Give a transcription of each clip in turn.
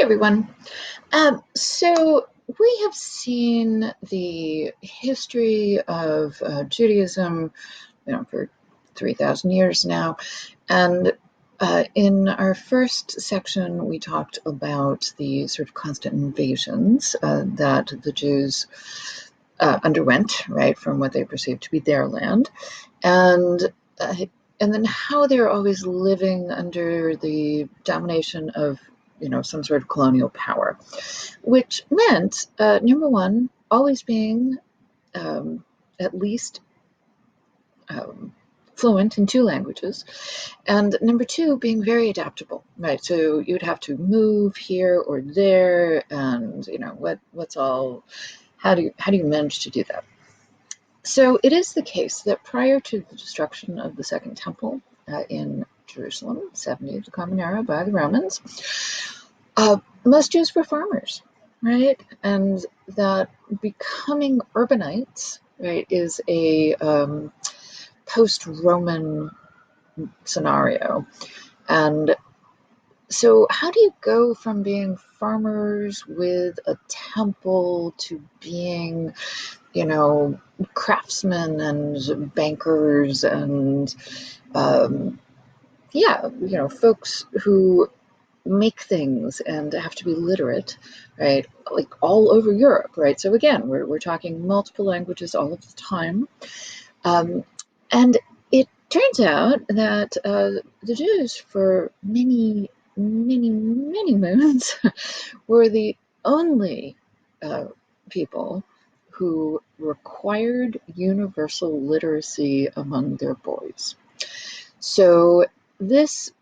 everyone. So we have seen the history of Judaism, for 3,000 years now. And in our first section, we talked about the sort of constant invasions that the Jews underwent, right, from what they perceived to be their land, and uh, and then how they're always living under the domination of some sort of colonial power, which meant number one, always being at least um, fluent in two languages, and number two, being very adaptable, right? So you'd have to move here or there, and what's all how do you manage to do that? So it is the case that prior to the destruction of the Second Temple in Jerusalem, 70 of the Common Era by the Romans, most Jews were farmers, right? And that becoming urbanites, right, is a post-Roman scenario. And so how do you go from being farmers with a temple to being, craftsmen and bankers and, folks who make things and have to be literate, right? Like all over Europe, right? So again, we're talking multiple languages all of the time. And it turns out that the Jews, for many, many, many moons, were the only people who required universal literacy among their boys. So this,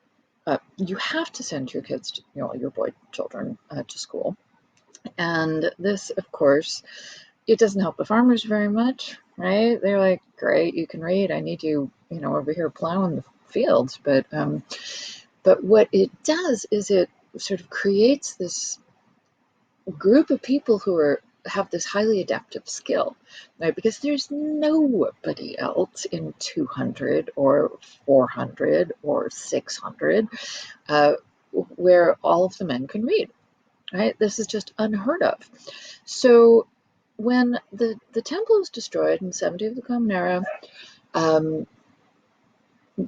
you have to send your kids, your boy children, to school. And this, of course, it doesn't help the farmers very much, right? They're like, great, you can read. I need you, over here plowing the fields. But what it does is it sort of creates this group of people who have this highly adaptive skill, right? Because there's nobody else in 200 or 400 or 600 where all of the men can read, right? This is just unheard of. So when the temple was destroyed in 70 of the Common Era,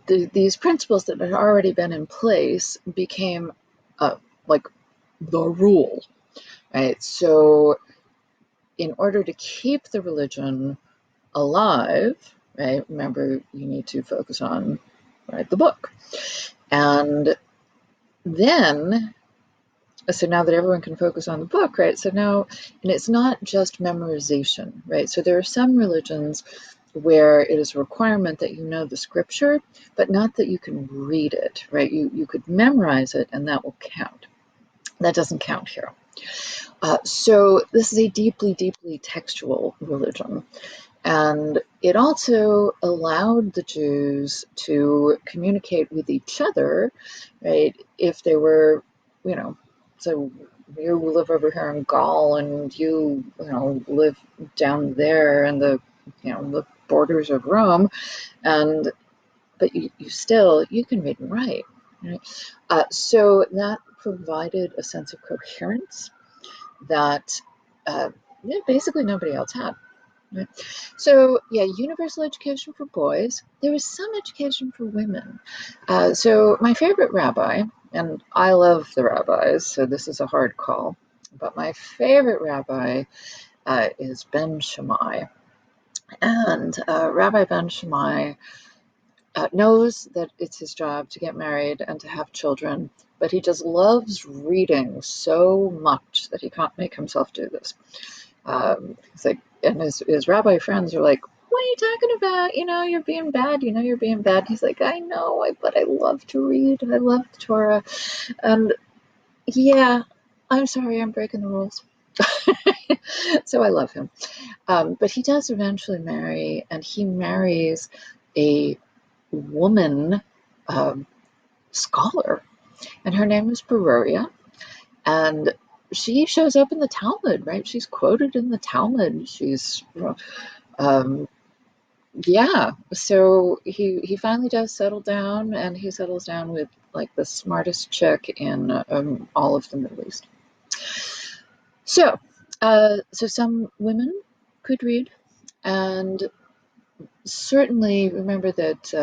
these principles that had already been in place became like the rule, right? So in order to keep the religion alive, right, remember, you need to focus on, right, the book. And then, so now that everyone can focus on the book, right, so now, and it's not just memorization, right? So there are some religions where it is a requirement that you know the scripture, but not that you can read it, right? You could memorize it and that will count. That doesn't count here. So this is a deeply, deeply textual religion. And it also allowed the Jews to communicate with each other, right? If they were, so you live over here in Gaul and you live down there in the borders of Rome, but you still, you can read and write, right? So that provided a sense of coherence that basically nobody else had. Right? So yeah, universal education for boys. There was some education for women. So my favorite rabbi, and I love the rabbis, so this is a hard call, but my favorite rabbi is Ben Shammai. And Rabbi Ben Shammai knows that it's his job to get married and to have children, but he just loves reading so much that he can't make himself do this. He's like, and his rabbi friends are like, what are you talking about? You're being bad. You're being bad. He's like, I know, but I love to read. I love the Torah. And yeah, I'm sorry, I'm breaking the rules. So I love him. But he does eventually marry, and he marries a woman scholar, and her name is Beroria. And she shows up in the Talmud, right? She's quoted in the Talmud. She's, yeah. So he finally does settle down, and he settles down with like the smartest chick in all of the Middle East. So some women could read, and certainly remember that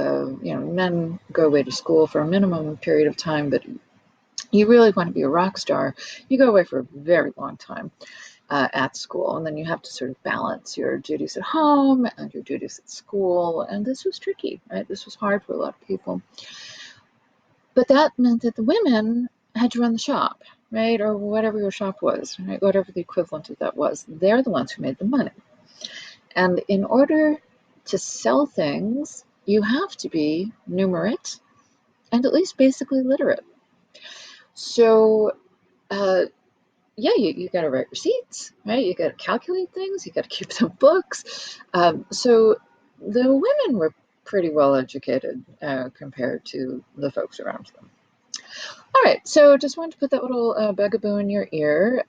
men go away to school for a minimum period of time, but you really want to be a rock star, you go away for a very long time at school, and then you have to sort of balance your duties at home and your duties at school, and this was tricky, right? This was hard for a lot of people. But that meant that the women had to run the shop, right? Or whatever your shop was, right? Whatever the equivalent of that was. They're the ones who made the money. And in order to sell things, you have to be numerate and at least basically literate. So, yeah, you got to write receipts, right? You got to calculate things, you got to keep some books. So the women were pretty well educated compared to the folks around them. All right, so just wanted to put that little bugaboo in your ear.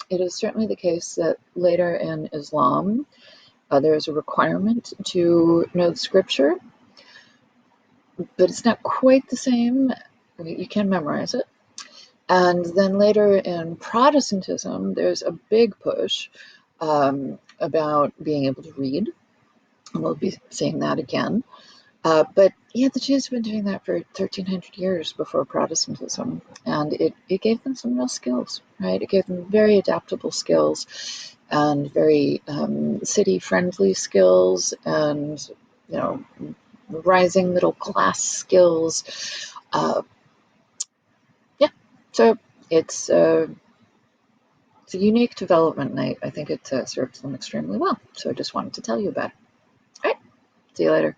It is certainly the case that later in Islam, there is a requirement to know the scripture, but it's not quite the same. You can memorize it. And then later in Protestantism, there's a big push about being able to read. And we'll be seeing that again. But yeah, the Jews have been doing that for 1,300 years before Protestantism, and it gave them some real skills, right? It gave them very adaptable skills and very city-friendly skills, and rising middle class skills. Yeah, so it's it's a unique development, and I think it serves them extremely well. So I just wanted to tell you about it. All right, see you later.